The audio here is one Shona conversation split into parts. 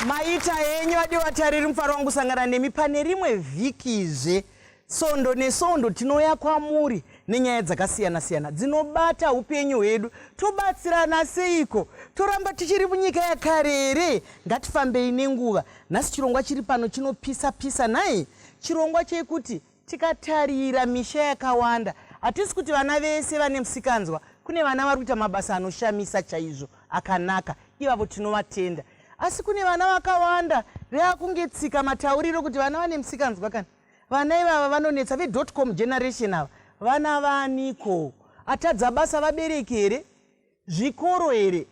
Maita henyu vadivatariri mufaro wangu sangana nemi pane rimwe vhikizve Sondo nesondo tinoya kwamuri nenyaya dzakasiyana-siyana dzinobata upenyu hwedu. Tobatsirana seiko? Toramba tichiri munyika yakare here? Ngatifambei nenguva. Nhasi chirongwa chiri pano chinopisa nai. Chirongwa chekuti tikatarira misha yakawanda hatisi kuti vana vese vane musikanzwa. Kune vana vari kuita mabasa anoshamisa chaizvo akanaka, ivavo tinovatenda. Asi kune vana vakawanda reakunge tsika matauriro kuti vana vane musikanzwa kana. Vana ivava vanonetsa ve.com generation ava. Vana vaniko? Atadza basa vabereki here? Zvikoro here?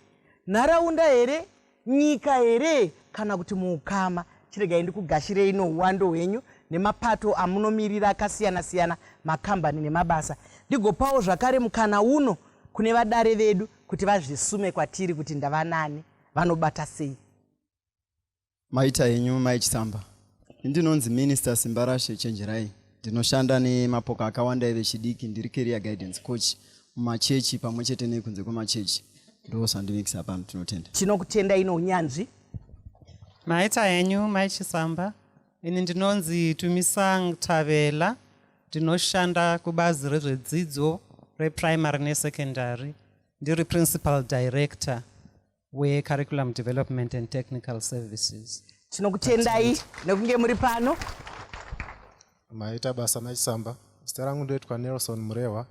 Nharaunda here? Nyika here? Kana kuti muukama. Chiregai ndikugashirei nouwando hwenyu nemapato amunomirira akasiyana-siyana, makambani nemabasa. Ndigopawo zvakare mukana uno kune vadare vedu kuti vazvisume kwatiri kuti ndavanani, vanobata sei. Maita henyu Maichisamba. Ndinonzi Minister Simbarashe Chenjerai. Ndinoshanda nemapoka akawanda evechidiki, ndiri career guidance coach mumachechi pamwechete nekunze kwemachechi. Ndo sandimikisa pano tinotenda. Tinokutenda ino unyanzvi. Maita henyu Maichisamba. Ini ndinonzi Tumisang Tavela. Ndinoshanda kubazi rezvedzidzo reprimary nesecondary. Ndiri principal director we-curriculum development and technical services. Tinokutendai nekunge muri pano. Maita basa Maichisamba. Zita rangu ndoitwa Nelson Murewa.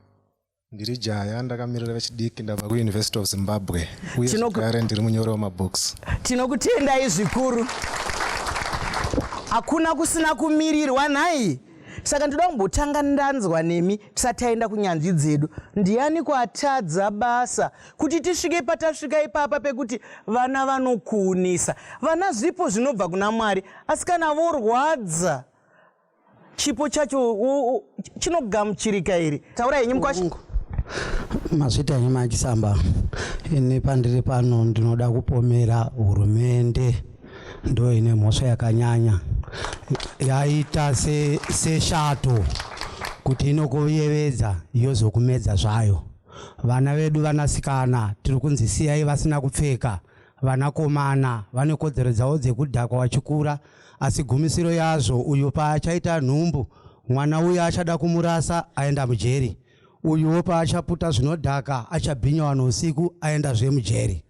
Ndiri jaya ndakamirira vechidiki ndabva kuUniversity of Zimbabwe. Uye zvakare ndiri munyori wamabooks. Tinokutendai zvikuru. Hakuna kusina kumirirwa nhai. Saka ndoda kumbotanga ndanzwa nemi tisati taenda kunyanzvi dzedu. Ndiani kwatadza basa kuti tisvike patasvika ipapa pekuti vana vanokuunisa. Vana zvipo zvinobva kuna Mwari, asi kana vorwadza chipo chacho chinogamuchirika here? Taura henyu mukwashi. Mazvita henyu Maichisamba. Ini pandiri pano ndinoda kupomera hurumende. Ndo ine mhosva yakanyanya yaita seshato kuti inokuyevedza yozokumedza zvayo. Vana vedu vanasikana tiri kunzisiyai vasina kupfeka. Vanakomana vane kodzero dzavo dzekudhakwa vachikura, asi gumisiro yazvo uyu paachaita nhumbu mwana uyu achada kumurasa aenda mujeri. Uyuwo paachaputa zvinodhaka achabhinyawa nousiku aendazve mujeri.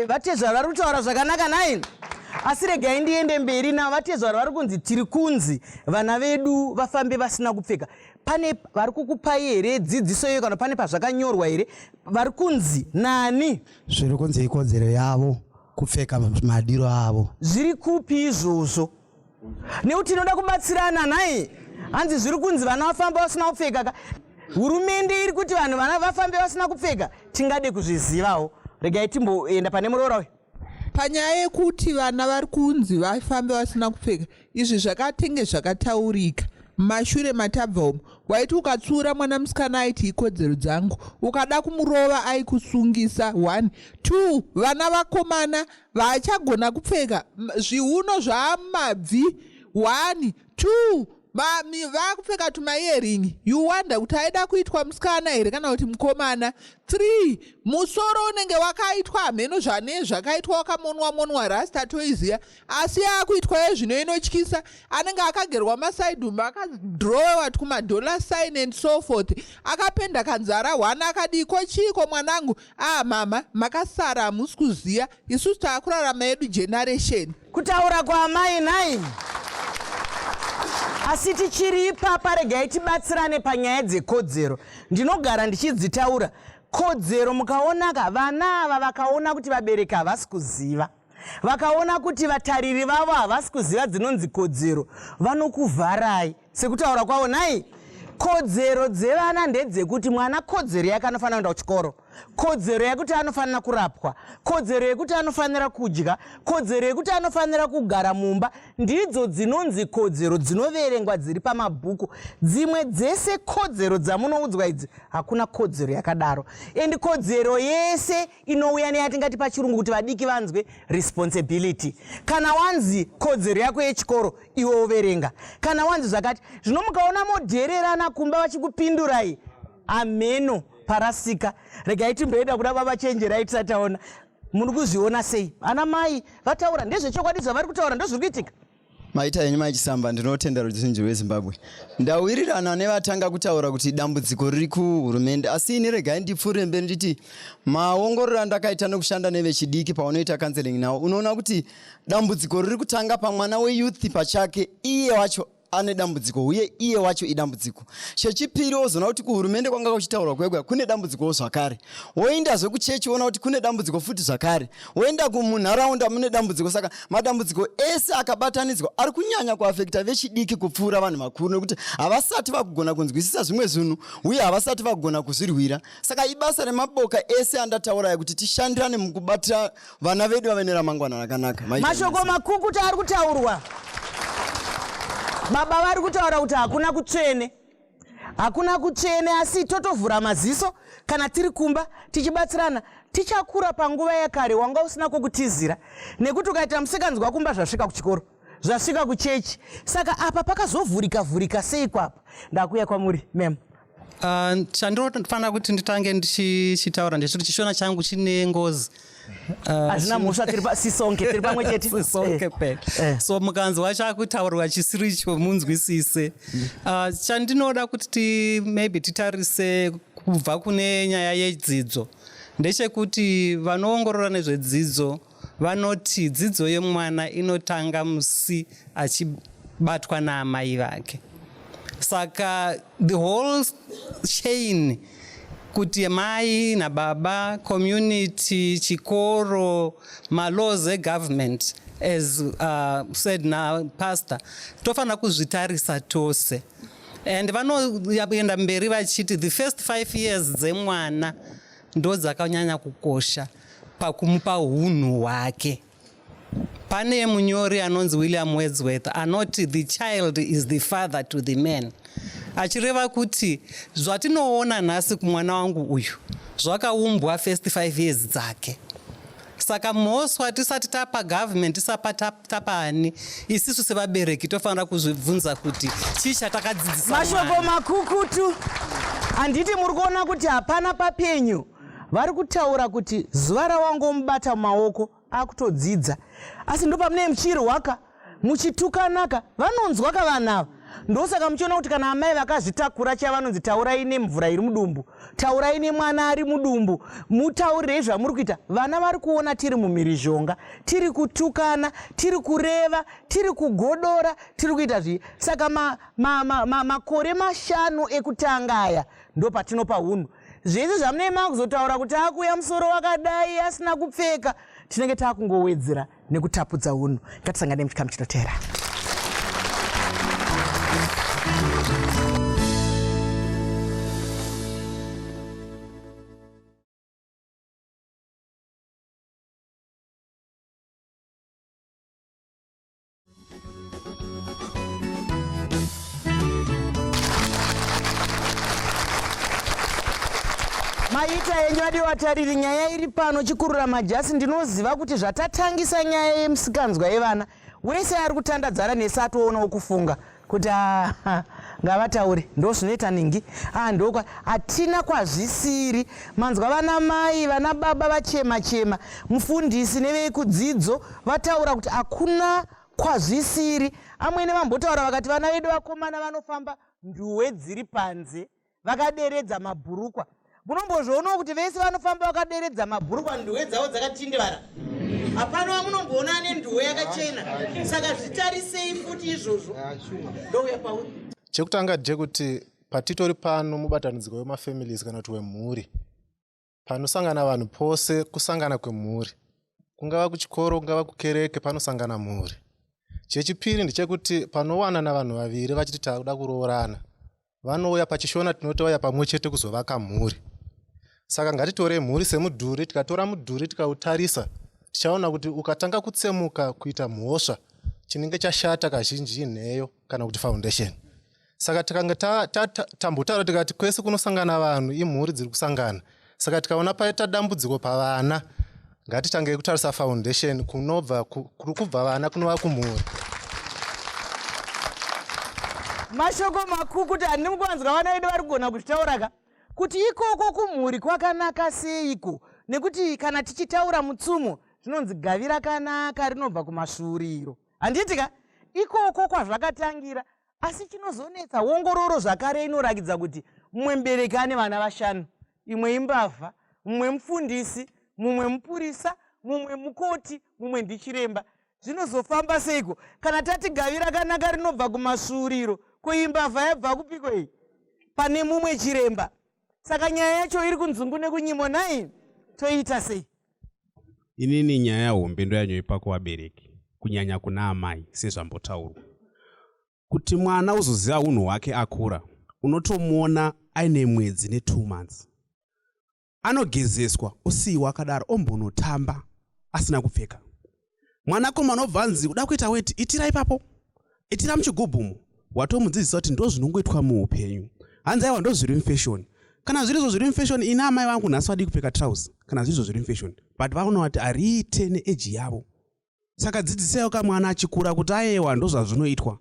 Vatezva vari kutaura zvakanaka nai. Asi regai ndiende mberi navo. Vatezva vari kunzi tiri kunzi vana vedu vafambe vasina kupfeka. Pane vari kukupai here dzidziso iyo kana pane pazvakanyorwa here? Vari kunzi nani? Zviri kunzi ikodzero yavo kupfeka madiro avo. Zviri kupi izvozvo? Nekuti tinoda kubatsirana nai. Hanzi zviri kunzi vana vafamba vasina kupfeka. Hurumende iri kuti vanhu vana vafambe vasina kupfeka. Tingade kuzvizivawo. Regai timboenda pane muroora uyu. Panyaya yekuti vana vari kunzi vafambe vasina kupfeka, izvi zvakatenge zvakataurika. Mashure matabva umo, waiti ukatsura mwana musikana aiti ikodzero dzangu, ukada kumurova aikusungisa 1. 2, vana vakomana vachagona kupfeka zviuno zvamabvi 1. 2, vakupfeka tumaiyeringi. You wonder kuti aida kuitwa musikana here kana kuti mukomana. 3, musoro unenge wakaitwa hameno zvane zvakaitwa wakamonwa rasta toiziya, asi yakuitwa yezvino inotyisa. Anenge akagerwa masaidhumbu akadhirowewa kumadollar sign and so forth, akapenda kanzara 1 akadi kochiko mwanangu. Mama makasara hamusi kuziya, isusu taakurarama yedu generation. Kutaura kwaamai nai. Asi tichiri ipapa regai tibatsirane panyaya dzekodzero. Ndinogara ndichidzitaura. Kodzero mukaonaka vana ava vakaona kuti vabereki havasi kuziva. Vakaona kuti vatariri vavo havasi kuziva dzinonzi kodzero. Vanokuvharai. Sekutaura kwavo nai. Kodzero dzevana ndedzekuti mwana kodzero yake anofanira kuenda kuchikoro. Kodzero yekuti anofanira kurapwa. Kodzero yekuti anofanira kudya. Kodzero yekuti anofanira kugara mumba. Ndidzo dzinonzi kodzero dzinoverengwa dziri pamabhuku. Dzimwe dzese kodzero dzamunoudzwa idzi hakuna kodzero yakadaro. Endi kodzero yese inouya neyatingati pachirungu kuti vadiki vanzwe responsibility. Kana wanzi kodzero yako yechikoro iwe overenga. Kana wanzi zvakati zvino mukaona modhererana kumba vachikupindurai, ameno parasika. Regai timboenda kuda baba Chenjerai tisataona. muri kuzviona sei? Ana mai vataura ndezvechokwadi zvavari kutaura ndozviri kuitika. Maita yenyu maichisamba ndinotenda ruzhinji rweZimbabwe. Ndawirirana nevatanga kutaura kuti dambudziko riri kuhurumende, asi ini regai ndipfuure mberi nditi maongororo andakaita nekushanda nevechidiki paunoita counseling nawo, unoona kuti dambudziko riri kutanga pamwana weyouth pachake, iye wacho ane dambudziko uye iye wacho idambudziko. Chechipiri wozona kuti kuhurumende kwanga kuchitaurwa kwega kune dambudziko zvakare. Woenda zvekuchechi wona kuti kune dambudziko futi zvakare. Woenda kumunharaunda mune dambudziko. Saka madambudziko ese akabatanidzwa ari kunyanya kuafekta vechidiki kupfuura vanhu vakuru nekuti havasati vakugona kunzwisisa zvimwe zvinhu uye havasati vakugona kuzvirwira. Saka ibasa remaboka ese andataura kuti tishandirane mukubatira vana vedu vave neramangwana rakanaka. Mashoko makukuta ari kutaurwa. Baba vari kutaura kuti hakuna kutsvene. Hakuna kutsvene, asi totovhura maziso kana tiri kumba tichibatsirana. Tichakura panguva yakare wanga usina kukutizira. Nekuti ukaita musikanzwa kumba zvasvika kuchikoro, zvasvika kuchechi. Saka apa pakazovhurika sei kwapa? Ndakuya kwamuri, mem. Chandinofanira kuti nditange ndichitaura ndechiti chishona changu chine ngozi. Hazvina mhosva, tiri pasisonke, tiri pamwe chete. Sisonke pera. So mukanzwa chakutaurwa chisiri icho munzwisise. Chandinoda kuti maybe titarise kubva kune nyaya yedzidzo. Ndechekuti vanoongorora nezvedzidzo vanoti dzidzo yemwana inotanga musi achibatwa naamai vake. Saka the whole chain, kuti mai nababa, community, chikoro, ma-laws e-government, as said na pastor, tofana kuzvitarisa tose. And vanoenda mberi vachiti the first 5 years dzemwana ndo dzakanyanya kukosha pakumupa hunhu hwake. Pane munyori anonzi William Wordsworth anoti the child is the father to the man. Achireva kuti zvatinoona nhasi kumwana wangu uyu zvakaumbwa first 5 years dzake. Saka mhosva tisati tapa government, tisapa tapani, isisu sevabereki tofanira kuzvibvunza kuti chii chatakadzidzisa mwana. Mashoko makukutu. Handiti muri kuona kuti hapana papenyu. Vari kutaura kuti zuva rawangomubata mumaoko akutodzidza. Asi ndo pamune muchirwaka, muchitukanaka, vanonzwa kavanava. Ndosaka muchiona kuti kana amai vakazvitakura chavanonzi taurai nemvura iri mudumbu, taurai nemwana ari mudumbu, mutaurire zvamuri kuita. Vana vari kuona tiri mumhirizhonga, tiri kutukana, tiri kureva, tiri kugodora, tiri kuita zvii. Saka makore 5 ekutanga aya ndo patinopa hunhu. Zvese zvamunema kuzotaura kuti akuya musoro wakadai asina kupfeka, tinenge takungowedzera nekutapudza hunhu. Ngatisangane muchikamu chinotevera. Maita yenyu adiwatariri nyaya iri pano chikurura majasi. Ndinoziva kuti zvatatangisa nyaya yemusikanzwa yevana wese ari kutandadzana nesi atoonawo kufunga kuti ngavataure ndo zvinoita ningi ndokwa hatina kwazvisiri. Manzwa vana mai vana baba vachema mufundisi nevekudzidzo vataura kuti hakuna kwazvisiri. Amwene vambotaura vakati vana vedu vakomana vanofamba nduwe dziri panze vakaderedza mabhurukwa. Munombozvionawo kuti vese vanofamba vakaderedza mabhurukwa nduwe dzavo dzakatindivara. Hapana wamunomboona ane nduwe yakachena. Saka zvitarisei futi izvozvo. Ndouya pauri. Chekutanga ndechekuti patitori pano mubatanidziko wemafamilies kana kuti wemhuri, panosangana vanhu pose kusangana kwemhuri. Kungava kuchikoro, kungava kukereke, panosangana mhuri. Chechipiri ndechekuti panowanana vanhu vaviri vachiti takuda kuroorana, vanouya pachishona tinotouya pamwe chete kuzovaka mhuri. Saka ngatitorei mhuri semudhuri, tikatora mudhuri tikautarisa, tichaona kuti ukatanga kutsemuka kuita mhosva, chinenge chashata kazhinji nheyo kana kuti foundation. Saka tikanga tambotaura tikati kwese kunosangana vanhu imhuri dziri kusangana. Saka tikaona paita dambudziko pavana, ngatitange kutarisa foundation kubva vana kunova kumhuri. Mashoko makukuta handimukwanzwa vana vedu vari kugona kutaura kuti ikoko kumhuri kwakanaka seiko. nekuti kana tichitaura mutsumo zvinonzi gavi rakanaka rinobva kumashuriro. Handiti ka ikoko kwazvakatangira, asi chinozonetsa ongororo zvakare inorakidza kuti mumwe mubereki ane vana 5, imwe imbavha, mumwe mufundisi, mumwe mupurisa, mumwe mukoti, mumwe ndichiremba. Zvinozofamba seiko kana tati gavi rakanaka rinobva kumashuriro, kuimbavha yabva kupiko iyi pane mumwe chiremba? Saka nyaya yacho iri kunzungu nekunyimo nai toita sei? Inini nyaya hombe ndo yanyoipa kuvabereki, kunyanya kuna amai sezvambotaurwa. Kuti mwana uzoziva unhu hwake akura, unotomuona aine mwedzi ne2 months. Anogezeswa osiyiwa akadaro ombonotamba asina kupfeka. Mwanakomana obva nzi uda kuita weti, itira ipapo, itira muchigubhumu. Watomudzidzisa kuti ndo zvinongoitwa muupenyu. Hanzi aiwa ndo zviri mufashoni. Kana zvirizo zviri mufashoni, ina amai vangu nhasi vadi kupfeka trousers kana zvirizo zviri mufashoni, but vaona kuti ariite neeji yavo. Saka dzidzisaiwo kamwana achikura kuti ayewa ndo zvazvinoitwa.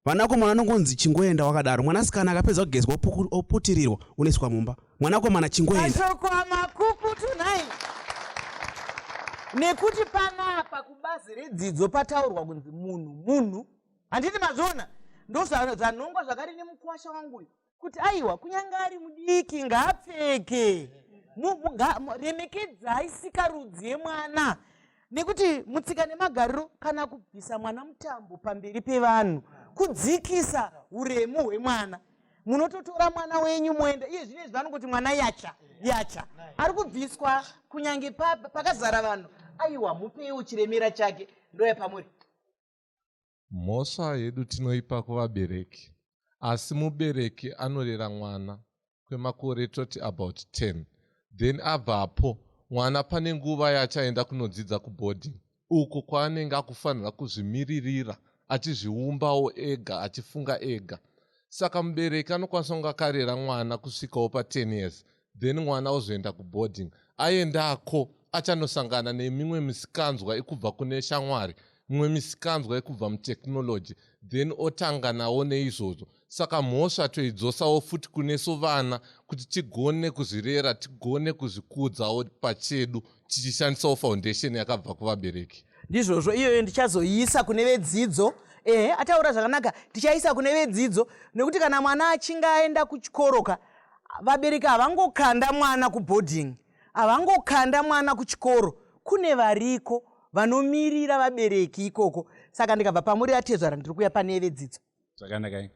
Mwanakomana anongonzi chingoenda wakadaro, mwanasikana akapedza kugezwa oputirirwa unoiswa mumba. Mwanakomana chingoenda. Mashoko amakukutu nai. Nekuti panapa kubazi redzidzo pataurwa kunzi munhu. Handiti mazvona ndo zvanongwa zvakari nemukwasha wangu uyu kuti aiwa kunyanga ari mudiki ngaapfeke. Remekedzai sikarudzi yemwana. Nekuti mutsika nemagariro kana kubvisa mwana mutambo pamberi pevanhu, kudzikisa uremu hwemwana. Munototora mwana wenyu moenda, iye zvine zvanongoti mwana yacha ari kubviswa kunyange pakazara vanhu. Aiwa mupeiwo chiremera chake ndoya pamuri. Mhosva yedu tinoipa kuvabereki, asi mubereki anorera mwana kwemakore toti about 10, then abvapo mwana pane nguva yachaenda kunodzidza kuboarding, uko kwaanenge akufanira kuzvimiririra achizviumbawo ega, achifunga ega. Saka mubereki anokwanisa kunge akarera mwana kusvikawo pa10 years, then mwana ozoenda kuboarding. Aendako achanosangana nemimwe misikanzwa ekubva kune shamwari, mimwe misikanzwa ekubva muteknoloji, then otanga nawo neizvozvo. Saka mhosva toidzosawo futi kunesu vana kuti tigone kuzvirera, tigone kuzvikudzawo pachedu tichishandisawo foundation yakabva kuvabereki. Ndizvozvo iyoyo ndichazoiisa kune vedzidzo. Ataura zvakanaka, tichaisa kune vedzidzo nekuti kana mwana achinga aenda kuchikoroka, vabereki havangokanda mwana kuboarding, havangokanda mwana kuchikoro. Kune variko vanomirira vabereki ikoko. Saka ndikabva pamuri atezvara ndiri kuya pane vedzidzo. Zvakanaka.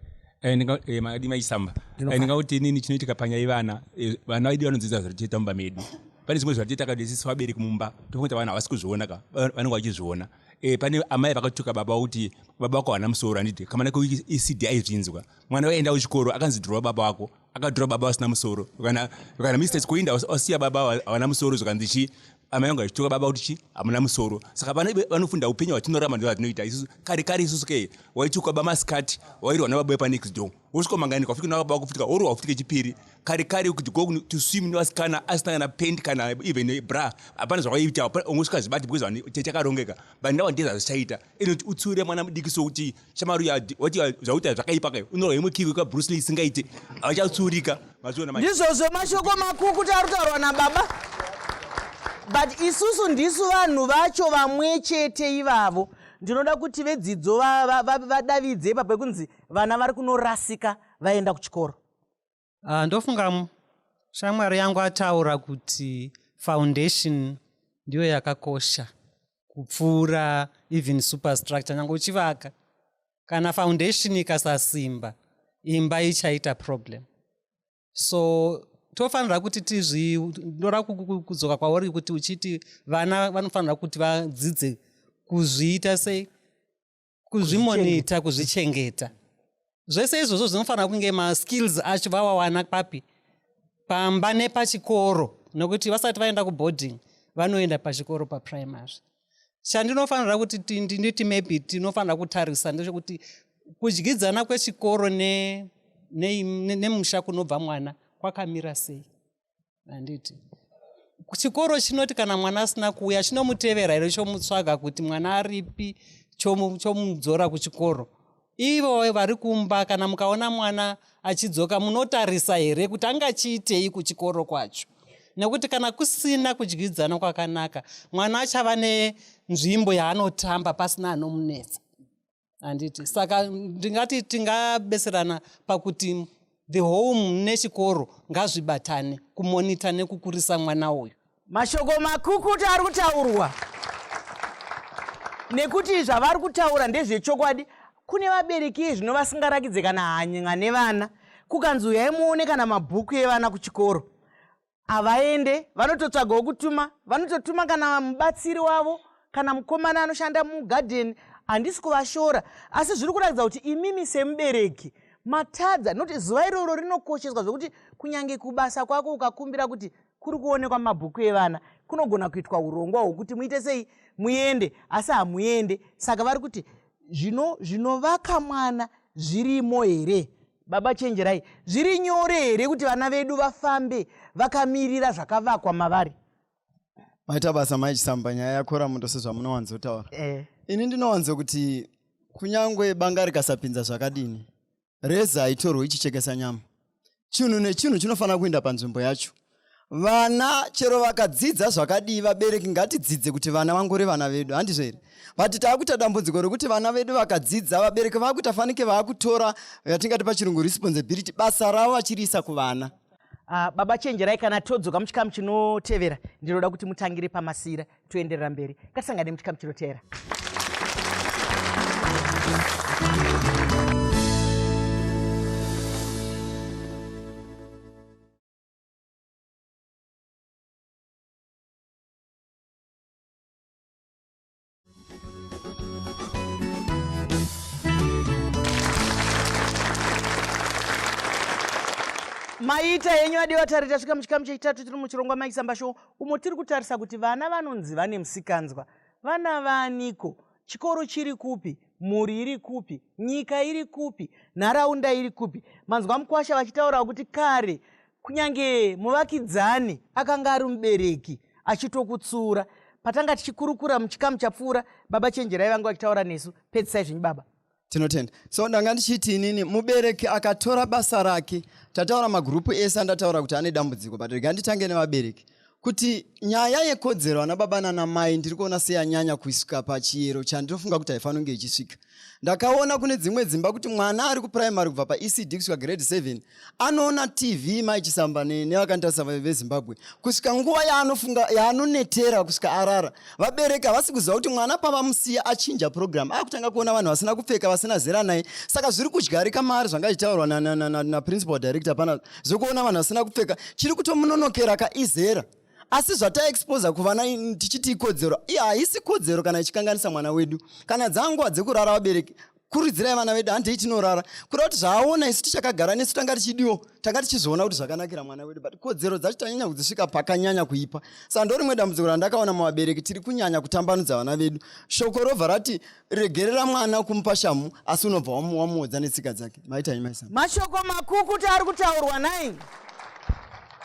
Madi maisamba. Ndingauti inini chinoitika panyaya vana vedu vanodzidza zvatiita mumba medu. Pane zvimwe zvatiita kadesisa vabereki mumba, tokuti vana havasi kuzviona ka, vanenge vachizviona. Pane amai vakatuka baba kuti baba wako haana musoro, handiti kamana kuECD aizvinzwa. Mwana waenda kuchikoro akanzi dhirova baba wako, akadhirova baba wasina musoro. Kana mistakes kuinda wasiya baba haana musoro zvakanzi amai vangu vachituka baba kuti hamuna musoro. Saka vanofunda upenyu hwatinorama ndo zvatinoita. Kare isusu ke waituka baba masikati, wairwa nababa panext door. Wosvika manganika wafika nababa wako kufika oro wafika chipiri. Kare kuti go to swim nevasikana asina kana paint kana even bra. Hapana zvakaita ungosvika zvibati because chakarongeka. Bandawa ndeza zvichaita. Inoti utsure mwana mudiki sokuti shamaru wati zvauta zvakaipa kai. Unorwa yemukiko kwa Bruce Lee isingaite. Achatsurika. Ndizvozvo mashoko makukutu arutaurwa nababa. But isusu ndisu vanhu vacho vamwe chete ivavo. Ndinoda kuti vedzidzo vadavidze ipapo kunzi vana vari kunorasika vaenda kuchikoro. Ndofunga shamwari yangu ataura kuti foundation ndiyo yakakosha kupfuura even superstructure. Nyange uchivaka, kana foundation ikasasimba, imba ichaita problem. So tofanira kuti ndora kudzoka kwauri kuti uchiti vana vanofanira kuti vadzidze kuzviita sei, kuzvimonita, kuzvichengeta. Zvese izvozvo zvinofanira kunge maskills acho vawawana papi, pamba nepachikoro, nokuti vasati vaenda kuboarding vanoenda pachikoro paprimary. Chandinofanira kuti nditi maybe tinofanira kutarisa ndechekuti kudyidzana kwechikoro nemusha kunobva mwana kwakamira sei. Handiti chikoro chinoti kana mwana asina kuuya chinomutevera here chomutsvaga kuti mwana aripi, chomudzora kuchikoro. Ivo vari kumba kana mukaona mwana achidzoka munotarisa here kuti angachiitei kuchikoro kwacho. nekuti kana kusina kudyidzana kwakanaka mwana achava nenzvimbo yaanotamba pasina anomunetsa handiti. Saka ndingati tingabeserana pakuti the home nechikoro ngazvibatane kumonita nekukurisa mwana uyu. Mashoko makukutu ari kutaurwa nekuti zvavari kutaura ndezvechokwadi. Kune vabereki zvinovasingarakidze kana hanya nevana, kukanzi uyai muone kana mabhuku evana kuchikoro, havaende, vanototsvagawo kutuma, vanototuma kana mubatsiri wavo kana mukomana anoshanda mugadheni. Handisi kuvashora, asi zviri kuratidza kuti imimi semubereki matadza, noti zuva iroro rinokosheswa zvokuti kunyange kubasa kwako ukakumbira kuti kuri kuonekwa mabhuku evana, kunogona kuitwa urongwa hwokuti muite sei muende, asi hamuende. Saka vari kuti zvinovaka mwana zvirimo here? Baba chenjerai, zviri nyore here kuti vana vedu vafambe vakamirira zvakavakwa mavari? Maita basa maichisamba nyaya yakora mundo sezvamunowanzotaura. Ini ndinowanzo kuti kunyangwe banga rikasapinza zvakadini, reza haitorwe ichichekesa nyama. Chinhu nechinhu chinofanira kuenda panzvimbo yacho. Vana chero vakadzidza zvakadii, vabereki ngatidzidze kuti vana vangore vana vedu, handizvo here? But taakuita dambudziko rekuti vana vedu vakadzidza, vabereki vakuita fanike vakutora yatingati pachirungu responsibility, basa ravo vachiriisa kuvana. Baba chenjerai, kana todzoka muchikamu chinotevera ndinoda kuti mutangire pamasira toenderera mberi. Ngatisangane muchikamu chinotevera. Maita yenyu adiwa tari tasvika muchikamu chechitatu tiri muchirongwa maisamba show, umo tiri kutarisa kuti vana vanonzi vane musikanzwa. Vana vaniko? Chikoro chiri kupi? Mhuri iri kupi? Nyika iri kupi? Nharaunda iri kupi? Manzwa mukwasha vachitaura kuti kare kunyange muvakidzani akanga ari mubereki achitokutsura. Patanga tichikurukura muchikamu chapfuura, baba chenjerai vanga vachitaura nesu. Pedzisai zvenyu baba. Tinotenda. So ndanga ndichiti inini mubereki akatora basa rake, tataura magrupu ese andataura kuti ane dambudziko, but rega nditange nevabereki kuti nyaya yekodzero ana baba nana mai ndiri kuona seyanyanya kuisika pachiyero chandinofunga kuti haifanira kunge ichisvika. Ndakaona kune dzimwe dzimba kuti mwana ari kuprimary kubva paECD kusvika grade 7 anoona TV maichisamba nevakantarisa veZimbabwe kusvika nguva yaanonetera kusvika arara. Vabereki havasi kuziva kuti mwana pavamusiya achinja program akutanga kuona vanhu vasina kupfeka vasina zera naye. Saka zviri kudyarika mari zvangachitaurwa na principal director pana zvokuona vanhu vasina kupfeka chiri kutomunonokera kaizera. Asi zvataexposa kuvana tichiti ikodzero, haisi kodzero kana ichikanganisa mwana wedu. Kana dzanguva dzekurara vabereki, kuridzirai vana vedu handei tinorara. Kuda kuti zvaaona isu tichakagara nesu tanga tichidiwo, tanga tichizoona kuti zvakanakira mwana wedu, but kodzero dzacho tanyanya kudzisvika pakanyanya kuipa. Saka ndo rimwe dambudziko randakaona muvabereki, tiri kunyanya kutambanudza vana vedu. Shoko robva rati regerera mwana kumupa shamu asi unobva wamuodza netsika dzake. Maita maisa. Mashoko makukutu ari kutaurwa nai.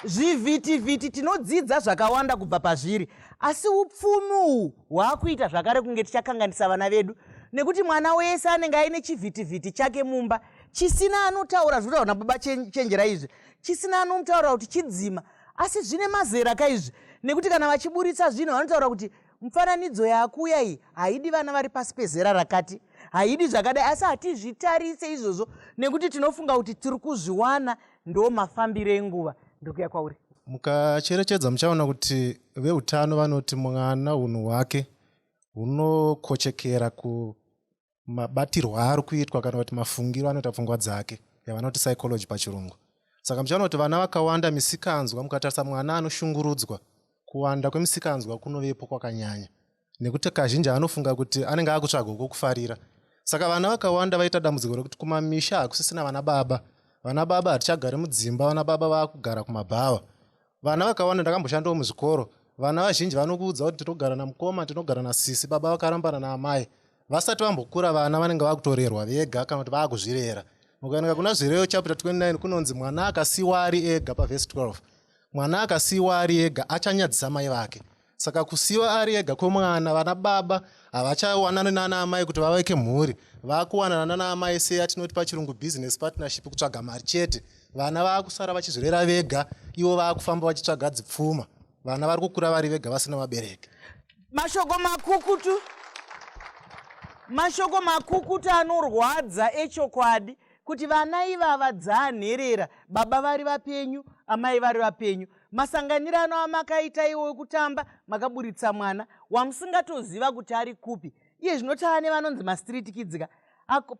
Zvivhiti-vhiti tinodzidza zvakawanda kubva pazviri, asi upfumi uhu hwakuita zvakare kunge tichakanganisa vana vedu, nekuti mwana wese anenge aine chivhiti-vhiti chake mumba chisina anotaura zvinotaura nababa chenjera izvi, chisina anotaura kuti chidzima, asi zvine mazera kaizvi, nekuti kana vachiburitsa zvino vanotaura kuti mufananidzo yakuya iyi haidi vana vari pasi pezera rakati, haidi zvakadai, asi hatizvitarise izvozvo nekuti tinofunga kuti tiri kuzviwana. Ndo mafambiro enguva. Ndokuya kwauri. Mukacherechedza muchaona kuti veutano vanoti mwana unhu hwake hunokochekera kumabatirwo ari kuitwa kana kuti mafungiro anoita pfungwa dzake, yavanoti psychology pachirungu. Saka muchaona kuti vana vakawanda misikanzwa, mukatarisa mwana anoshungurudzwa, kuwanda kwemisikanzwa kunovepo kwakanyanya, nekuti kazhinji anofunga kuti anenge akutsvaga kufarira. Saka vana vakawanda vaita dambudziko rekuti kumamisha hakusisina vana baba. Vana baba hatichagari mudzimba, vana baba vakugara kumabhawa. Vana vakawanda ndakamboshandawo muzvikoro, vana vazhinji vanokuudza kuti tinogara namukoma, tinogara nasisi, baba vakarambana naamai. Vasati vambokura vana vanenge vakutorerwa vega kana kuti vakuzvirera. Mukaenda kuna Zvirevo chapter 29 kunonzi mwana akasiyiwa ari ega pavhesi 12. Mwana akasiyiwa ari ega achanyadzisa mai vake. Saka kusiyiwa ari ega kwemwana, vana baba havachawanana nana amai kuti vaveke mhuri, vakuwanana nana amai seya tinoti pachirungu business partnership, kutsvaga mari chete vana vaakusara vachizorera vega, ivo vaakufamba vachitsvaga dzipfuma. Vana vari kukura vari vega vasina vabereki. Mashoko makukutu anorwadza echokwadi kuti vana ivava dzanherera, baba vari vapenyu, amai vari vapenyu. Masanganirano amakaita iwo ekutamba makaburitsa mwana wamusingatoziva kuti ari kupi. Iye zvinotava nevanonzi mastreet kids ka.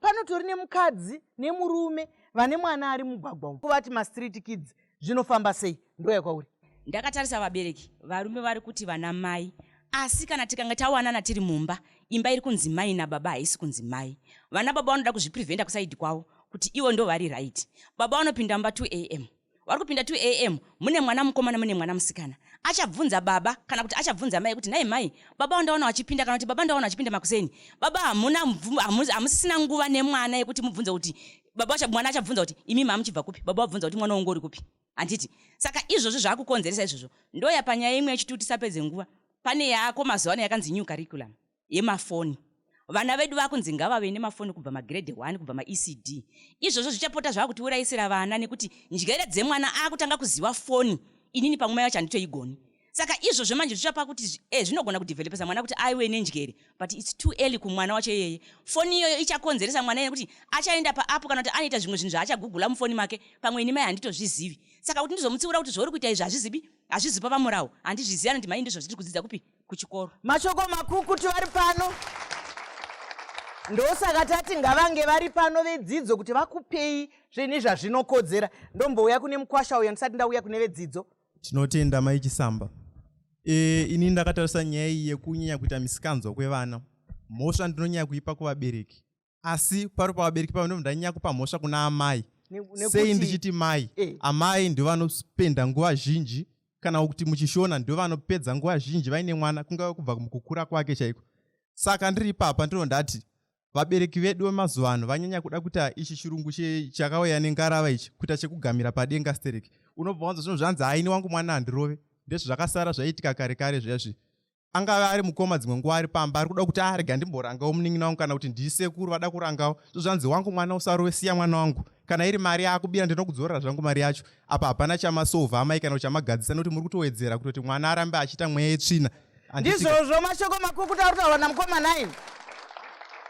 Panotori nemukadzi nemurume vane mwana ari mugwagwa umu. Kuvati mastreet kids zvinofamba sei? Ndo yakwauri. Ndakatarisa vabereki varume vari kuti vana mai, asi kana tikanga tawanana tiri mumba, imba iri kunzi mai nababa haisi kunzi mai. Vana baba vanoda kuzvipreventa kusaidi kwavo kuti ivo ndo vari right. Baba vanopinda mumba 2 am. Vari kupinda 2 am, mune mwana mukomana mune mwana musikana. Achabvunza baba kana kuti achabvunza mai kuti nai mai, baba ndaona wachipinda kana kuti baba ndaona wachipinda makuseni. Baba hamusisina nguva nemwana yekuti mubvunze kuti baba mwana achabvunza kuti imi mamuchibva kupi? Baba wabvunza kuti mwana wangu uri kupi? Anditi. Saka izvozvo zvakukonzeresa izvozvo. Ndo yapanyaya imwe yechituti tisapedze nguva. Pane yako mazuva ano yakanzi new curriculum yemafoni. Vana vedu vakunzi ngavave nemafoni kubva magrade 1 kubva maECD. Izvozvo zvichapota zvakutiurayisira vana nekuti njere dzemwana akutanga kuziva foni. Inini pamwe yacho handitoigoni. Saka izvozvo manje zvichapa kuti zvinogona kudevelopesa mwana kuti aiwe nenjere, but it's too early kumwana wacho yeye. Foni iyoyo ichakonzeresa mwana yekuti achaenda paapo kana kuti anoita zvimwe zvinhu zvaachagugula mufoni make, pamwe ini mai handitozvizivi. Saka kuti ndizomutsiura kuti zvauri kuita izvi hazvizipa pamurawo, handizviziva kuti mai ndizvo zviri kudzidza kupi kuchikoro. Mashoko makukutu vari pano. Ndosaka tati ngavange vari pano vedzidzo kuti vakupei zvinhu zvazvinokodzera. Ndombouya kune mukwasha uyo ndisati ndauya kune vedzidzo. Tinotenda mai Chisamba. Ini ndakatarisa nyaya yekunyanya kuita misikanzwa kwevana. Mhosva ndinonyanya kuipa kuvabereki. Asi pari pavabereki pavo ndo ndanyanya kupa mhosva kuna amai. Sei ndichiti mai? Amai ndio vanospenda nguva zhinji kana kuti muchishona ndio vanopedza nguva zhinji vaine mwana kungava kubva mukukura kwake chaiko. Saka ndiri papa ndiro ndati vabereki vedu vemazuva ano vanyanya kuda kuita ichi chirungu chakauya nengarava ichi kuita chekugamira padenga stereki. Unobva wanzo zvinhu zvanzi aini wangu mwana handirove. Ndezvo zvakasara zvaitika kare kare zviyazvi. Angava ari mukoma dzimwe nguva ari pamba ari kuda kuti arega ndimborangawo munin'ina wangu kana kuti ndisekuru vada kurangawo. Zvanzi wangu mwana usarove siya mwana wangu. Kana iri mari yakubira ndinokudzorera zvangu mari yacho. Apa hapana chamasovha amai kana chamagadzisa nokuti muri kutowedzera kuti mwana arambe achiita mweya yetsvina. Ndizvozvo mashoko makukutu ari kutaurwa namukoma 9.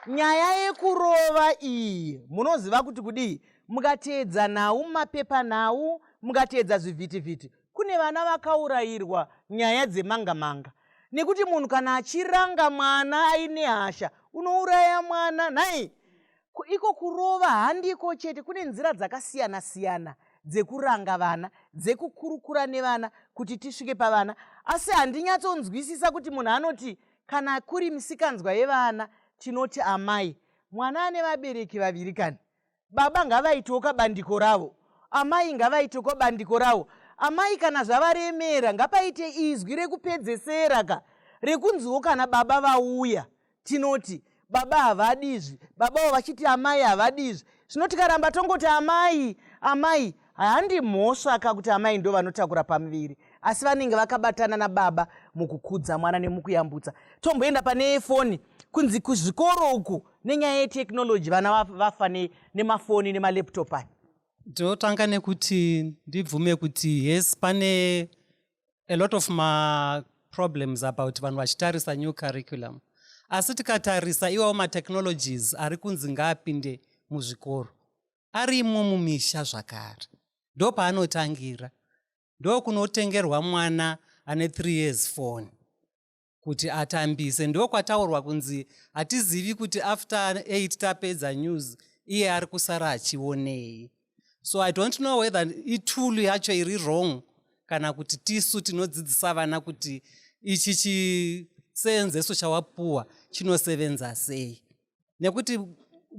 Nyaya yekurova iyi munoziva kuti kudii? Mukateedza nhau mapepa nhau, mukateedza zvivhitivhiti, kune vana vakaurayirwa nyaya dzemanga-manga. Nekuti munhu kana achiranga mwana aine hasha, unouraya mwana. Nhai, iko kurova handiko chete, kune nzira dzakasiyana-siyana dzekuranga vana, dzekukurukura nevana kuti tisvike pavana. Asi handinyatsonzwisisa kuti munhu anoti kana kuri misikanzwa yevana tinoti amai. Mwana ane vabereki vaviri kani. Baba ngavaitewo kabandiko ravo, amai ngavaitewo bandiko ravo. Amai kana zvavaremera ngapaite izwi rekupedzesera ka, rekunziwo kana baba vauya tinoti baba havadizvi, baba vachiti amai havadizvi. Zvino tikaramba tongoti amai amai, handi mhosva ka kuti amai ndo vanotakura pamuviri, asi vanenge vakabatana nababa mukukudza mwana nemukuyambutsa. Tomboenda pane foni kunzi kuzvikoro uku nenyaya yeteknoloji vana vafa nemafoni nemalaptop aya. Ndotanga nekuti ndibvume kuti yes pane a lot of problems about vanhu vachitarisa new curriculum. Asi tikatarisa iwawo matechnologies ari kunzi ngaapinde muzvikoro arimo mumisha zvakare. Ndo paanotangira. Ndo kunotengerwa mwana ane 3 years phone kuti atambise. Ndo kwataurwa kunzi hatizivi kuti after 8 tapedza news iye ari kusara achionei. So I don't know whether itool yacho iri wrong kana kuti tisu tinodzidzisa vana kuti ichi chisenzeso chawapuwa chinosevenza sei. Nekuti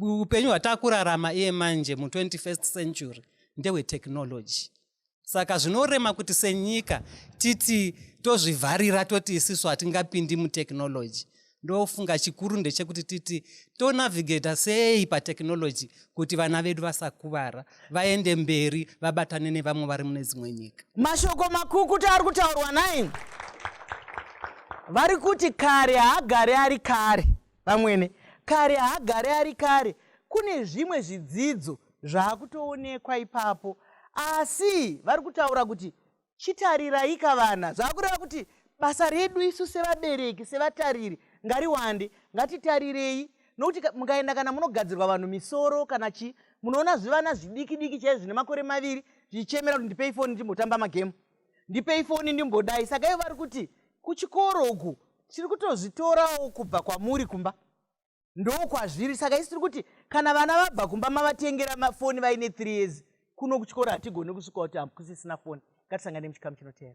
upenyu hwatakurarama iye manje mu21st century ndewe technology. Saka zvinorema kuti senyika titi tozvivharira toti isisu hatingapindi mutechnology. Ndofunga chikuru ndechekuti titi tonavigata sei patechnology kuti vana vedu vasakuvara, vaende mberi, vabatane nevamwe vari mune dzimwe nyika. Mashoko makukutu ari kutaurwa naye. Vari kuti kare haagare ari kare. Vamwene kare haagare ari kare. Kune zvimwe zvidzidzo zvaakutoonekwa ipapo asi vari kutaura kuti chitariraika vana. Zvakureva kuti basa redu isu sevabereki sevatariri ngariwande, ngatitarirei. Nokuti mukaenda kana munogadzirwa vanhu misoro kana chi, munoona zvivana zvidiki diki chaizvo zvine makore 2 zvichemera kuti ndipei foni ndimbotamba magemu, ndipei foni ndimbodai. Saka ivo vari kuti kuchikoro uku tiri kutozvitorawo kubva kwamuri kumba, ndokwazviri. Saka isi tiri kuti kana vana vabva kumba mavatengera mafoni vaine 3 years, kuno kuchikoro hatigoni kusvika kuti kusisina foni. Ngatisangane muchikamu chinoteera.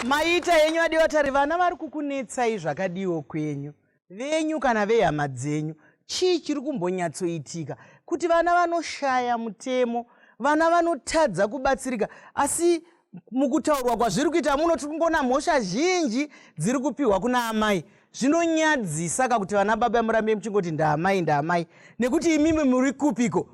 Maita yenyu adivatari, vana vari kukunetsai zvakadiwo kwenyu, venyu kana vehama dzenyu. Chii chiri kumbonyatsoitika kuti vana vanoshaya mutemo, vana vanotadza kubatsirika, asi mukutaurwa kwazviri kuita muno tiri kungoona mhosva zhinji dziri kupiwa kuna amai. Zvinonyadzisa kuti vana baba murambe muchingoti ndaamai ndaamai, nekuti imimi muri kupiko?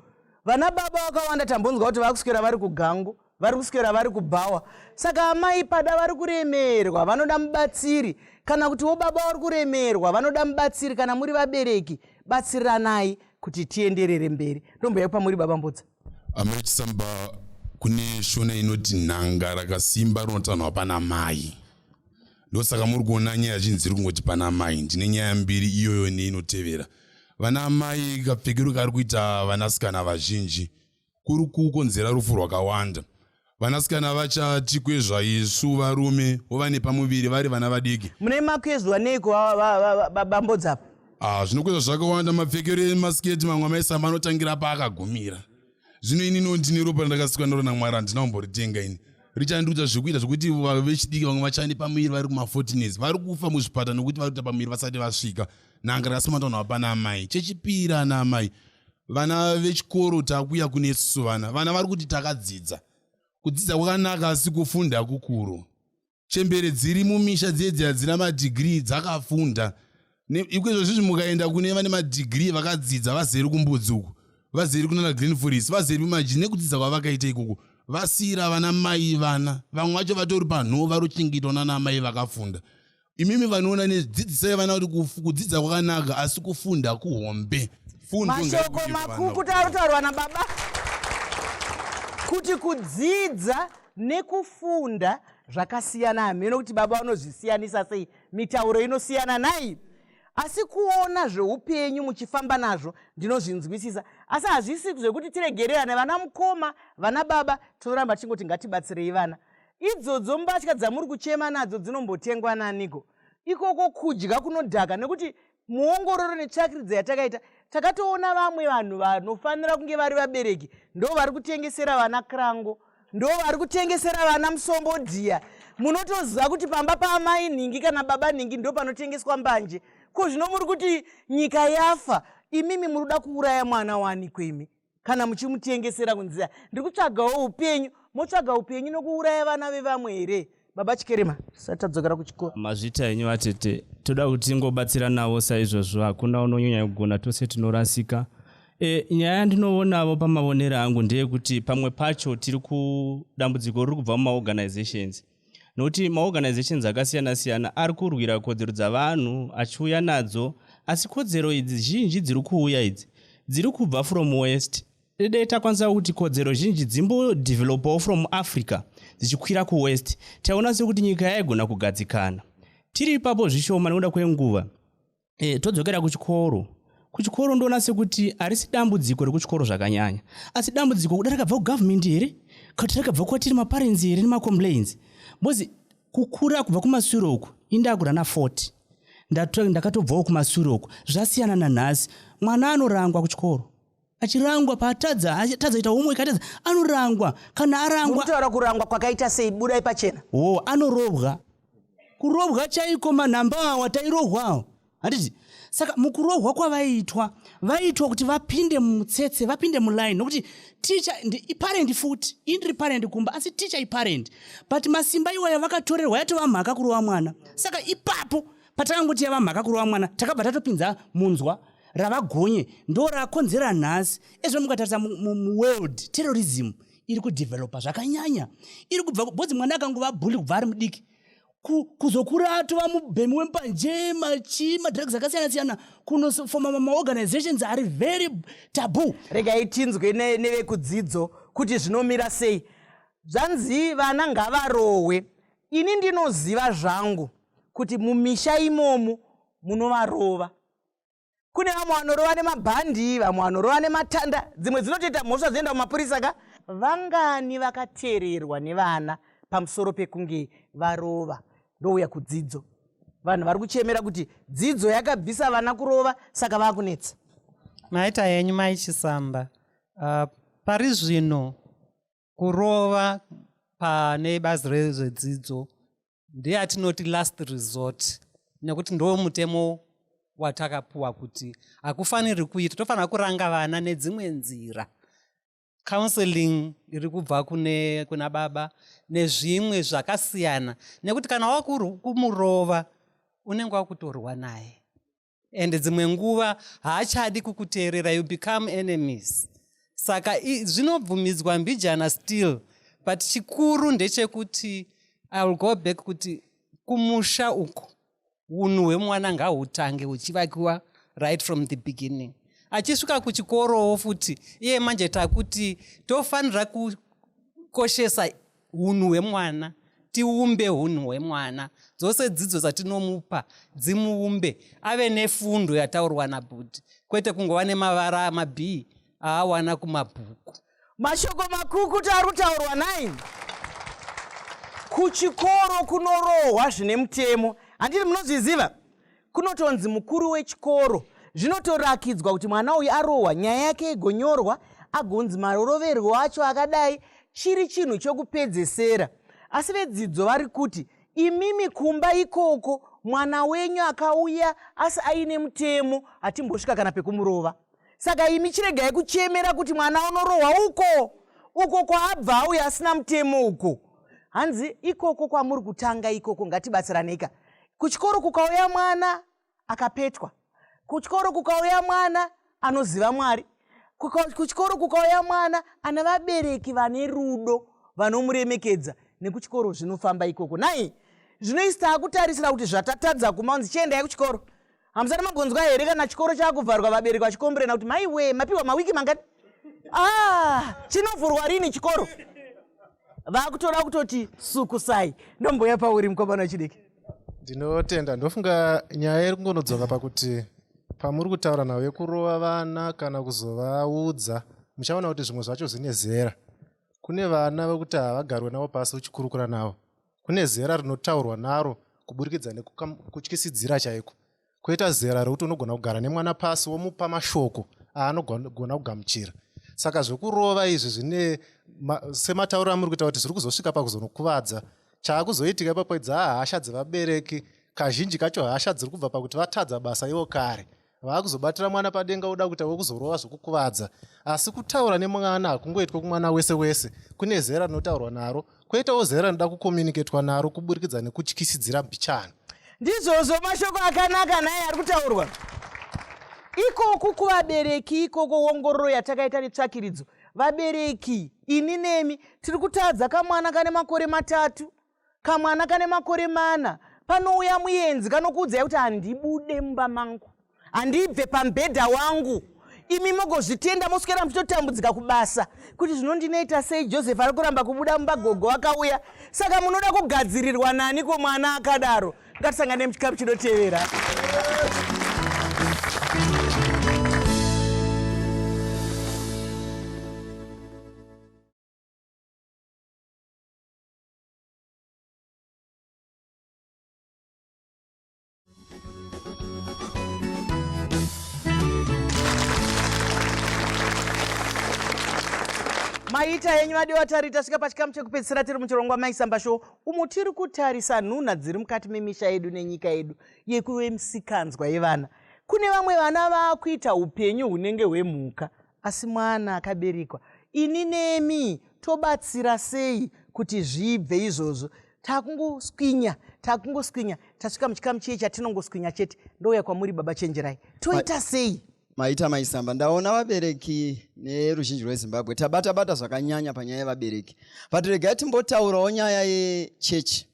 Vana baba vakawanda tambonzwa kuti vakuswera vari kugangu, vari kuswera vari kubhawa. Saka amai pada vari kuremerwa vanoda mubatsiri, kana kuti wo baba vari kuremerwa vanoda mubatsiri. Kana muri vabereki, batsiranai kuti tienderere mberi. Ndombo pamuri baba Mbudza. Amechisamba kune shona inoti nhanga rakasimba rinotanhwa pana mai. Ndosaka muri kuona nyaya zhinji dziri kungoti pana mai. Ndine nyaya mbiri iyoyo neinotevera. Vana mai kapfekero kari kuita vanasikana vazhinji kuri kukonzera rufu rwakawanda. Vanasikana vachati kwezva isu varume vova nepamuviri vari vana vadiki. Mune makwezwa neiko baba Mbudza? Zvinokwezva zvakawanda, mapfekero emasiketi mamwe amaisamba anotangira paakagumira. Zvino ini ndine ropa randakasikwa naro naMwari, handina kumboritenga ini. Richandiudza zvekuita zvokuti vechidiki vamwe vachane pamuviri vari kuma14 vari kufa muzvipata nokuti vari kuita pamuviri vasati vasvika. Nhanga rakasimba pana amai. Chechipiri ana amai, vana vechikoro takuya kune isusu vana vari kuti takadzidza. Kudzidza kwakanaka asi kufunda kukuru. Chembere dziri mumisha dzedzi hadzina madhigirii dzakafunda. Ikwezvo zvizvi mukaenda kune vane madhigirii vakadzidza vazeri kumbudzi uku, vazeri kunana Green Forest, vazeri mumajini nekudzidza kwavakaita ikoko. Vasira vana mai vana. Vamwe vacho vatori panhoo vari kuchingiitwa nana mai vakafunda. Imimi vanoona nedzidzisai vana kuti kudzidza kwakanaka asi kufunda kuhombe. Mashoko makuru taurwa nababa kuti kudzidza nekufunda zvakasiyana hameno kuti baba vanozvisiyanisa sei, mitauro inosiyana nai. Asi kuona zveupenyu muchifamba nazvo ndinozvinzwisisa, asi hazvisi zvekuti tiregererane vana mukoma vana baba tinoramba tingoti ngatibatsirei vana. Idzodzo mbatya dzamuri kuchema nadzo dzinombotengwa naniko? Ikoko kudya kunodhaka, nekuti muongororo netsvakiridza yatakaita takatoona vamwe vanhu vanofanira kunge vari vabereki ndo vari kutengesera vana krango, ndo vari kutengesera vana musombodhiya. Munotoziva kuti pamba paamai nhingi kana baba nhingi ndo panotengeswa mbanje. Ko zvino muri kuti nyika yafa, imimi muri kuda kuuraya mwana wani kwemi kana muchimutengesera kunzira? Ndiri kutsvagawo upenyu, motsvaga upenyu nokuuraya vana vevamwe here? Baba Chikerema, satadzokera kuchikoro. Mazvita enyu vatete, toda kuti tingobatsira navo saizvozvo, hakuna unonyanya kugona, tose tinorasika. Nyaya yandinoonavo pamavonero angu ndeyekuti pamwe pacho tiri kudambudziko riri kubva mumaorganizations. Nokuti maorganizations akasiyana siyana ari kurwira kodzero dzavanhu achiuya nadzo, asi kodzero idzi zhinji dziri kuuya idzi dziri kubva from west. Dai takwanisa kuti kodzero zhinji dzimbodevhelopawo from Africa dzichikwira kuwest, taona sekuti nyika yaigona kugadzikana. Tiri ipapo zvishoma nekuda kwenguva. Todzokera kuchikoro. Kuchikoro ndoona sekuti harisi dambudziko rekuchikoro zvakanyanya, asi dambudziko kuda rakabva kugovernment here kuti rakabva kwatiri maparents here nemacomplaints. Bozi kukura kubva kumashure uku indakura na 40 ndakatobvawo kumashure uku zvasiyana nanhasi. Mwana anorangwa kuchikoro, achirangwa patadza ita homework atadza anorangwa. Kana arangwa mutaura kurangwa kwakaita sei? Budai pachena. Anorobwa. Kurobwa chaiko, manhamba awa tairohwawo handiti. Saka mukurohwa kwavaitwa kuti vapinde mutsetse, vapinde muline, nokuti teacher iparent futi indiri parent kumba asi teacher iparent, but masimba iwaya vakatorerwa yatova mhaka kurova mwana. Saka ipapo patakangoti yava mhaka kurova mwana takabva tatopinza munzwa ravagonye ndo rakonzera nhasi. Ezvo mukatarisa muworld terrorism iri kudhevhelopa zvakanyanya, iri kubva bodzi mwana akangova bhuli kubva ari mudiki kuzokura atova mubhemi wempanje madrugs akasiyana-siyana kunofoma maorganizations ari very tabu. Regai tinzwe nevekudzidzo kuti zvinomira sei. Zvanzi vana ngavarohwe. Ini ndinoziva zvangu kuti mumisha imomu munovarova. Kune vamwe vanorova nemabhandi, vamwe vanorova nematanda, dzimwe dzinotoita mhosva dzinoenda kumapurisa ka. Vangani vakateererwa nevana pamusoro pekunge varova. Ndouya kudzidzo. Vanhu vari kuchemera kuti dzidzo yakabvisa vana kurova saka vakunetsa. Maita yenyu maichisamba. Pari zvino kurova pane bazi rezvedzidzo ndeyatinoti last resort, nekuti ndo mutemo watakapuwa kuti hakufaniri kuita, tofanira kuranga vana nedzimwe nzira. Counseling iri kubva kuna baba nezvimwe zvakasiyana, nekuti kana wakumurova unenge wakutorwa naye ende dzimwe nguva haachadi kukuteerera, you become enemies. Saka zvinobvumidzwa mbijana still, but chikuru ndechekuti I will go back kuti kumusha uko unhu hwemwana ngahutange huchivakiwa right from the beginning. Achisvika kuchikorowo futi iye manje takuti tofanira kukoshesa unhu hwemwana, tiumbe unhu hwemwana. Dzose dzidzo dzatinomupa dzimuumbe ave nefundo yataurwa nabhudhi, kwete kungova nemavara amabhii aawana kumabhuku. Mashoko makuku taari kutaurwa naye. Kuchikoro kunorohwa zvine mutemo. Handiti munozviziva? Kunotonzi mukuru wechikoro zvinotorakidzwa kuti mwana uyu arohwa, nyaya yake igonyorwa, agonzi maroroverwo acho akadai, chiri chinhu chokupedzesera. Asi vedzidzo vari kuti imimi kumba ikoko mwana wenyu akauya asi aine mutemo hatimbosvika kana pekumurova. Saka imi chiregai kuchemera kuti mwana unorohwa uko kwaabva auya asina mutemo uko. Hanzi ikoko kwamuri kutanga ikoko ngatibatsiranika. Kuchikoro kukauya mwana akapetwa. Kuchikoro kukauya mwana anoziva Mwari. Kuchikoro kukauya mwana ana vabereki vane rudo vanomuremekedza. Nekuchikoro zvinofamba ikoko. Nai, zvinoista kutarisira kuti zvatatadza kumanzi chiendai kuchikoro. Hamusati magonzwa here kana chikoro chakuvharwa vabereki vachikomberena kuti maiwe mapiwa mawiki mangani? Chinovhurwa rini chikoro? Vakutoda kutoti sukusai. Ndomboya pauri mukomana wechidiki. Ndinotenda, ndofunga nyaya iri kungonodzoka pakuti pamuri kutaura navo yekurova vana kana kuzovaudza, muchaona kuti zvimwe zvacho zvine zera. Kune vana vekuti havagarwe navo pasi uchikurukura navo. Kune zera rinotaurwa naro kuburikidza nekutyisidzira chaiko. Koita zera rekuti unogona kugara nemwana pasi womupa mashoko aanogona kugamuchira. Saka zvokurova izvi zvine sematauro amuri kuita kuti zviri kuzosvika pakuzonokuvadza. Chaakuzoitika papoedza hasha dzevabereki, kazhinji kacho hasha dziri kubva pakuti vatadza basa ivo kare. Vaakuzobatira mwana padenga uda kuita wokuzorova zvokukuvadza. Asi kutaura nemwana hakungoitwa kumwana wese wese. Kune zera rinotaurwa naro, kwoitawo zera rinoda kukomuniketwa naro kuburikidza nekutyisidzira mbichana. Ndizvozvo mashoko akanaka naye ari kutaurwa. Ikoko kuvabereki, ikoko ongororo yatakaita netsvakiridzo. Vabereki, ini nemi, tiri kutadza kamwana kane makore 3, kamwana kane makore 4. Panouya muenzi kanokuudzai kuti handibude mumba mangu, handibve pambedha wangu. Imi mogozvitenda moswera muchitotambudzika kubasa. Kuti zvinondinoita sei Joseph ari kuramba kubuda mumba gogo akauya. Saka munoda kugadzirirwa nani ko mwana akadaro. Ngatisangane muchikapu chinotevera. Maita yenyu vadiwa tari tasvika pachikamu chekupedzisira tiri muchirongwa Maisamba Show. Umo tiri kutarisa nhunha dziri mukati memisha yedu nenyika yedu yekuve misikanzwa yevana. Kune vamwe vana vakuita upenyu hunenge hwemhuka, asi mwana akaberekwa. Ini nemi tobatsira sei kuti zvibve izvozvo? takungoswinya tasvika muchikamu chiye chatinongoswinya chete. Ndouya kwamuri baba Chenjerai, toita sei? Maita Maisamba, ndaona vabereki neruzhinji rweZimbabwe tabata zvakanyanya panyaya yevabereki. But regai timbotaurawo nyaya yechechi.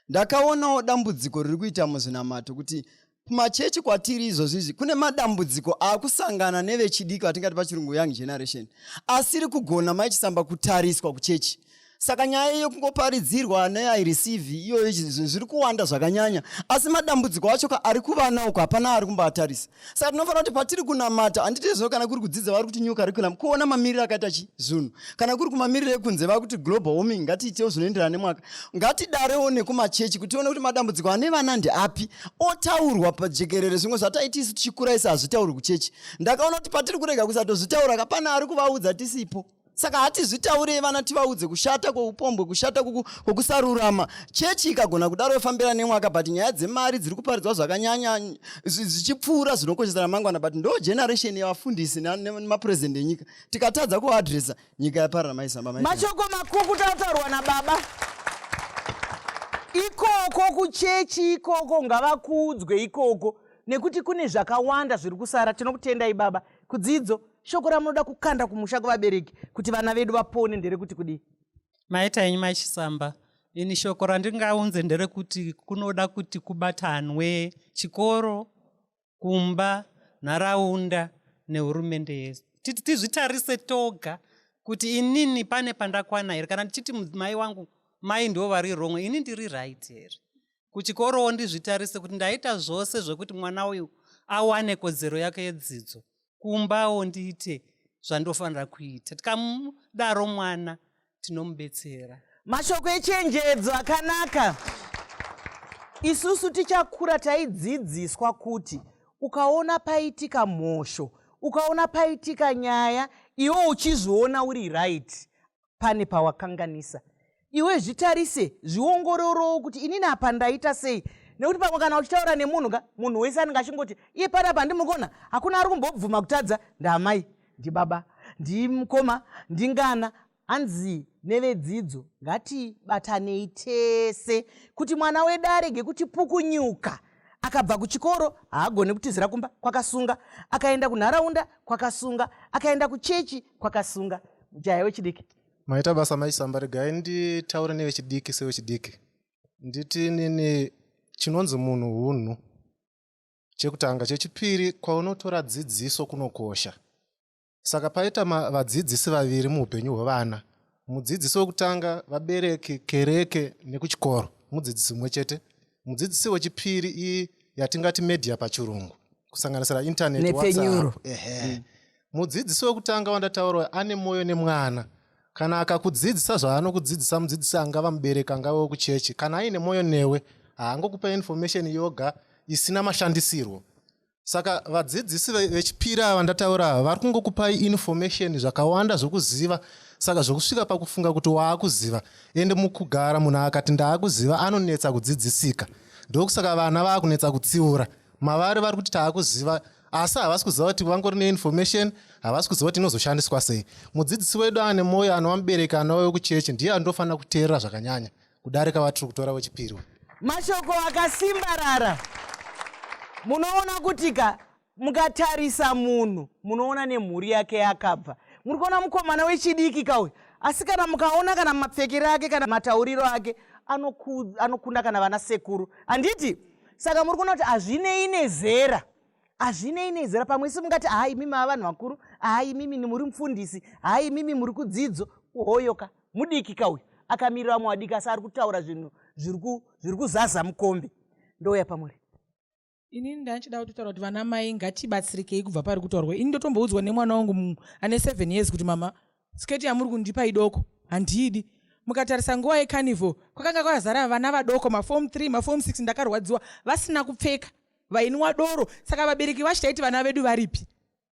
Ndakaonawo dambudziko riri kuita muzvinamato kuti kumachechi kwatiri izvozvizvi kune madambudziko akusangana nevechidiki vatingati pachirungu young generation asiri kugona maichisamba kutariswa kuchechi. Saka nyaya yekungoparidzirwa neaireceive iyo zviri kuwanda zvakanyanya, asi madambudziko acho ari kuvana uko hapana ari kumbatarisa. Saka tinofanira kuti patiri kunamata handitezo kana kuri kudzidza vari kuti new curriculum kuona mamiriro akaita zvinhu, kana kuri kumamiriro ekunze vari kuti global warming ngatiitewo zvinoenderana nemwaka. Ngatidarewo nekumachechi kuti tione kuti madambudziko ane vana ndeapi otaurwa pajekerere. Zvimwe zvataiti isu tichikura isi hazvitaurwi kuchechi. Ndakaona kuti patiri kurega kusatozvitaura kapana ari kuvaudza tisipo. Saka hatizvitaurei vana tivaudze kushata kweupombwe, kushata kwokusarurama. Chechi ikagona kudaro yofambira nemwaka, but nyaya dzemari dziri kuparidzwa zvakanyanya zvichipfuura zvinokoshesa ramangwana, but ndo generation yavafundisi nemapresident enyika. Tikatadza kuadresa nyika yaparara. Maisamba mashoko makuru kutaurwa nababa. Ikoko kuchechi ikoko ngavakuudzwe ikoko nekuti kune zvakawanda zviri kusara. Tinokutendai baba. Kudzidzo shoko ramunoda kukanda kumusha kuvabereki kuti vana vedu vapone nderekuti kudii? Maita enyu Machisamba, ini shoko randingaunze nderekuti kunoda kuti kubatanwe chikoro, kumba, nharaunda nehurumende yesu. Tizvitarise toga kuti inini pane pandakwana here, kana ndichiti mai wangu mai ndo vari wrong, ini ndiri right here. Kuchikorowo ndizvitarise kuti ndaita zvose zvekuti mwana uyu awane kodzero yake yedzidzo. Kumbawo ndiite zvandofanira kuita. Tikamudaro mwana tinomubetsera. Mashoko echenjedzo akanaka. Isusu tichakura taidzidziswa kuti ukaona paitika mhosho, ukaona paitika nyaya, iwe uchizviona uri right, pane pawakanganisa. Iwe zvitarise, zviongororowo kuti inini apa ndaita sei. Nekuti pamwe kana uchitaura nemunhu, munhu wese anenge achingoti iye panapa ndimukona, hakuna ari kumbobvuma kutadza, ndamai, ndibaba, ndimukoma, ndingana. Hanzi nevedzidzo ngatibatanei tese kuti mwana wedu arege kutipukunyuka. Akabva kuchikoro haagone kutizira kumba kwakasunga, akaenda kunharaunda kwakasunga, akaenda kuchechi kwakasunga. Mujaya wechidiki. Maita basa Maisamba, regai nditaure nevechidiki sevechidiki. Nditi nini chinonzi munhu hunhu. Chekutanga. Chechipiri, kwaunotora dzidziso kunokosha. Saka paita vadzidzisi vaviri muupenyu hwevana. Mudzidzisi wekutanga vabereki, kereke nekuchikoro, mudzidzisi mumwe chete. Mudzidzisi wechipiri iyi yatingati media pachirungu, kusanganisira internet, WhatsApp. Mudzidzisi wekutanga wandataura ane moyo nemwana. Kana akakudzidzisa zvaanokudzidzisa mudzidzisi angava mubereki angava wekuchechi, kana aine moyo newe haangokupa information yoga isina mashandisirwo. Saka vadzidzisi vechipiri ava ndataura vari kungokupai information zvakawanda zvokuziva. Saka zvokusvika pakufunga kuti waakuziva, ende mukugara munhu akati ndaakuziva anonetsa kudzidzisika. Ndokusaka vana vaakunetsa kutsiura. Mavari vari kuti taakuziva asi havasi kuziva kuti vangori neinformation, havasi kuziva kuti inozoshandiswa sei. Mudzidzisi wedu ane moyo, anowa mubereki, anowa wekuchechi, ndiye anofanira kuteerera zvakanyanya kudarika vatiri kutora wechipiri. Mashoko akasimbarara. Munoona kuti mukatarisa munhu, munoona nemhuri yake yakabva. Muri kuona mukomana wechidiki kauyu, asi kana mukaona kana mapfekero ake kana matauriro ake anokunda kana vana sekuru. Handiti? Saka muri kuona kuti hazvinei nezera. Hazvinei nezera. Pamwe isi mungati hai mimi vanhu vakuru, hai mimi muri mufundisi, hai mimi muri kudzidzo. Uhoyoka mudiki kauyu akamirira vamwe vadiki asi ari kutaura zvinhu zviri kuzaza mukombe. Ndouya pamuri. Inini ndachida kutaura kuti vana mai ngatibatsirikei kubva pari kutaurwa. Ini ndotomboudzwa nemwana wangu ane 7 years kuti mama, sketi yamuri kundipa idoko handidi. Mukatarisa nguva yecarnival kwakanga kwazara vana vadoko, maform 3 maform 6, ndakarwadziwa vasina kupfeka, vainwa doro. Saka vabereki vachitaiti vana vedu varipi?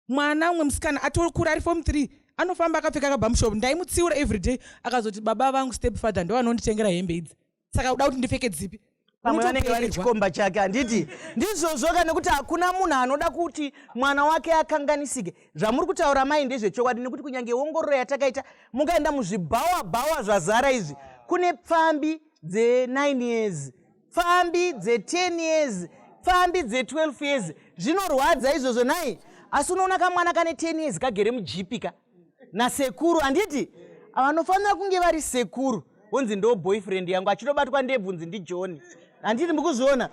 Mwana umwe musikana atokura ari form 3 anofamba akapfeka kabhamushop, ndaimutsiura everyday, akazoti baba vangu step father ndo vanonditengera hembe idzi. Saka uda kuti ndipfeke dzipi? Pamwe vanenge vari chikomba chake. Handiti? Ndizvozvoka nekuti hakuna munhu anoda kuti mwana wake akanganisike. Zvamuri kutaura mai ndezvechokwadi, nekuti kunyange ongororo yatakaita mukaenda muzvibhawa zvazara izvi, kune pfambi dze9 years, pfambi dze10 years, pfambi dze12 years. Zvinorwadza izvozvo nai. Asi unoona kamwana kane 10 years kagere mujipika nasekuru, handiti vanofanira kunge vari sekuru. Unzi ndo boyfriend yangu achitobatwa ndebvunzi ndiJohn. Handiti mukuzviona?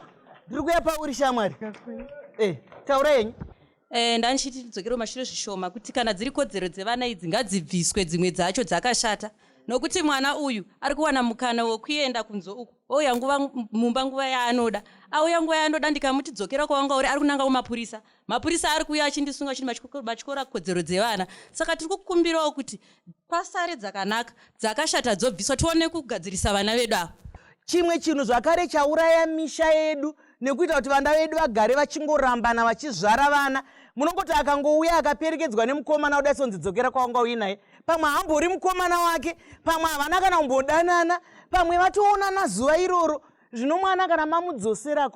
Ndiri kuya pauri shamwari. Taura yenyu. Ndandichiti tidzokere kumashure zvishoma kuti kana dziri kodzero dzevana idzi ngadzibviswe dzimwe dzacho dzakashata, nokuti mwana uyu ari kuwana mukana wekuenda kunzo uku ouya nguva mumba nguva yaanoda, auya nguva yaanoda ndikamuti dzokera kwawanga uri ari kunanga kumapurisa. Mapurisa ari kuuya achindisunga chini machikora kodzero dzevana. Saka tiri kukumbirawo kuti pasare dzakanaka dzakashata dzobviswa tione kugadzirisa vana vedu ava. Chimwe chinhu zvakare chauraya misha yedu nekuita kuti vana vedu vagare vachingorambana vachizvara vana. Munongoti akangouya akaperekedzwa nemukomana uda sonzi dzokera kwawanga uinaye, pamwe hambori mukomana wake, pamwe havana kana kumbodanana, pamwe vatoonana zuva iroro. Zvino mwana kana mamudzosera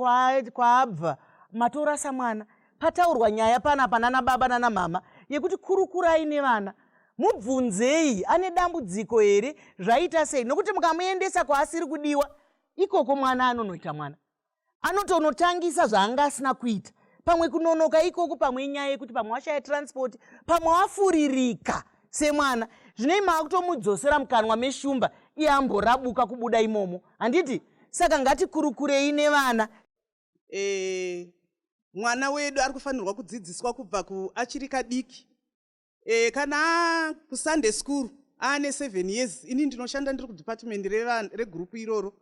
kwaabva matorasa mwana. Pataurwa nyaya panapa nana baba nana mama yekuti kurukurai nevana. Mubvunzei ane dambudziko here, zvaita sei? Nokuti mukamuendesa kwaasiri kudiwa, ikoko mwana anonoita mwana. Anotonotangisa zvaanga asina kuita. Pamwe kunonoka ikoko, pamwe nyaya yekuti pamwe washaya transport, pamwe wafuririka semwana. Zvinei makutomudzosera mukanwa meshumba iye amborabuka kubuda imomo. Handiti? Saka ngatikurukurei nevana. Mwana wedu ari kufanirwa kudzidziswa kubva achiri kadiki. Kana kuSunday school ane 7 years, ini ndinoshanda ndiri kudepartment regrupu iroro.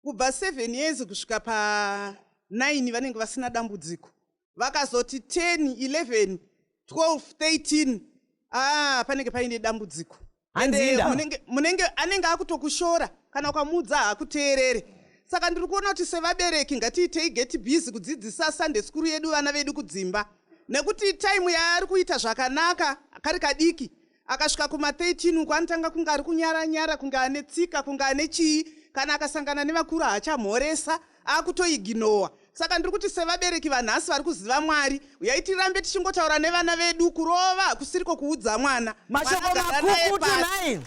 Kubva 7 years kusvika pa9 vanenge vasina dambudziko. Vakazoti 10, 11, 12, 13 panenge paine dambudziko. Munenge anenge akutokushora kana ukamuudza hakuteerere. Saka ndiri kuona kuti sevabereki ngatiitei get busy kudzidzisa Sunday school yedu vana vedu kudzimba. Nekuti time yaari kuita zvakanaka kari kadiki, akasvika kuma13 uko anotanga kunge ari kunyara-nyara, kunge ane tsika, kunge ane chii, kana akasangana nevakuru haachamhoresa, akutoiginowa. Saka ndiri kuti sevabereki vanhasi vari kuziva Mwari, uyai tirambe tichingotaura nevana vedu, kurova hakusiriko kuudza mwana. Mashoko makukutu nai.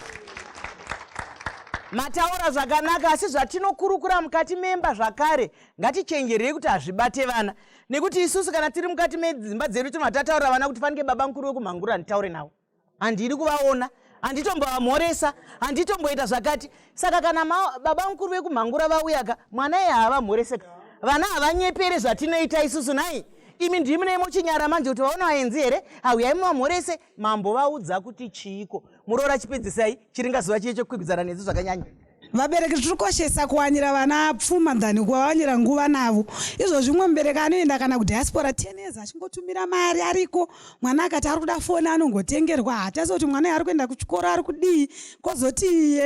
Mataura zvakanaka, asi zvatinokurukura mukati memba zvakare ngatichenjerei kuti hazvibate vana. Nekuti isusu kana tiri mukati medzimba dzedu tinotataura vana kuti fanike baba mukuru wekumhangura nditaure navo. Handiri kuvaona, handitomboamhoresa, handitomboita zvakati. Saka kana baba mukuru wekumhangura vauyaka, mwana iye havamhoreseka. Vana havanyepere zvatinoita isusu nai. Imi ndimi nemochinyara manje kuti vaona vaenzi here, hauyai muvamhorese. Mambovaudza kuti chiiko. Muroora chipedzisai chiringazuva chiye chokukwikwidzana nesu zvakanyanya. Vabereki tirikoshesa kuwanira vana pfuma than kuvawanira nguva navo. Izvozvi umwe mubereki anoenda kana kudiaspora 10 years achingotumira mari ariko, mwana akati ari kuda foni anongotengerwa. Hatazi kuti mwana ari kuenda kuchikoro ari kudii, kozoti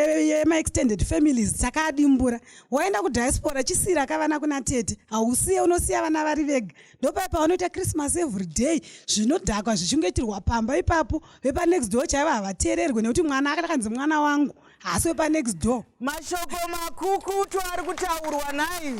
ma-extended families takadimbura. Waenda kudiaspora chisira kavana kuna tete, hausiye unosiya vana vari vega. Ndopapa vanoita Christmas every day, zvinodhakwa zvichingoitirwa pamba ipapo. Vepa next door chaiva havateererwe nekuti mwana akakanzi mwana wangu, asi wepa next door. Mashoko makukutu ari kutaurwa nai.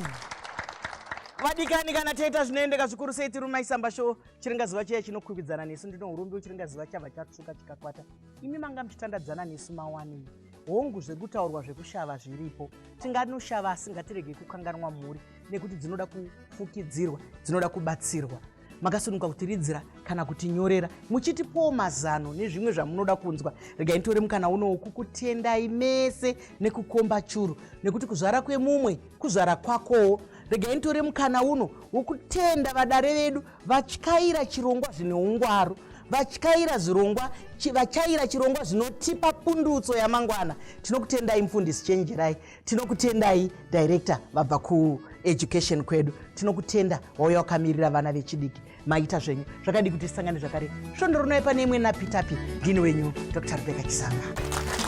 Vadikani kana taita zvinoendeka zvikuru sei tiri mumaisamba show, chiringazuva chiya chinokwikwidzana nesu, ndino hurumbi chiringazuva chabva chatsvuka chikakwata. Imi manga muchitandadzana nesu mawani. Hongu zvekutaurwa zvekushava zviripo. Tinganoshava asi ngatirege kukanganwa mhuri nekuti dzinoda kufukidzirwa, dzinoda kubatsirwa. Makasununguka kutiridzira kana kutinyorera muchitipowo mazano nezvimwe zvamunoda kunzwa. Regai nditore mukana uno kukutendai mese nekukomba churu nekuti kuzvara kwemumwe kuzvara kwakowo. Regai nditore mukana uno wokutenda vadare vedu vatyaira chirongwa zvine ungwaru, vatyaira zvirongwa, vachaira chirongwa zvinotipa pundutso yamangwana. Tinokutendai mufundisi Chenjerai, tinokutendai director vabva kueducation kwedu, tinokutenda wauya wakamirira vana vechidiki. Maita zvenyu zvakadi kuti tisangane zvakare. Svondoro noi pane imwe naPitapi, ndini wenyu Dr. Rebecca Chisanga.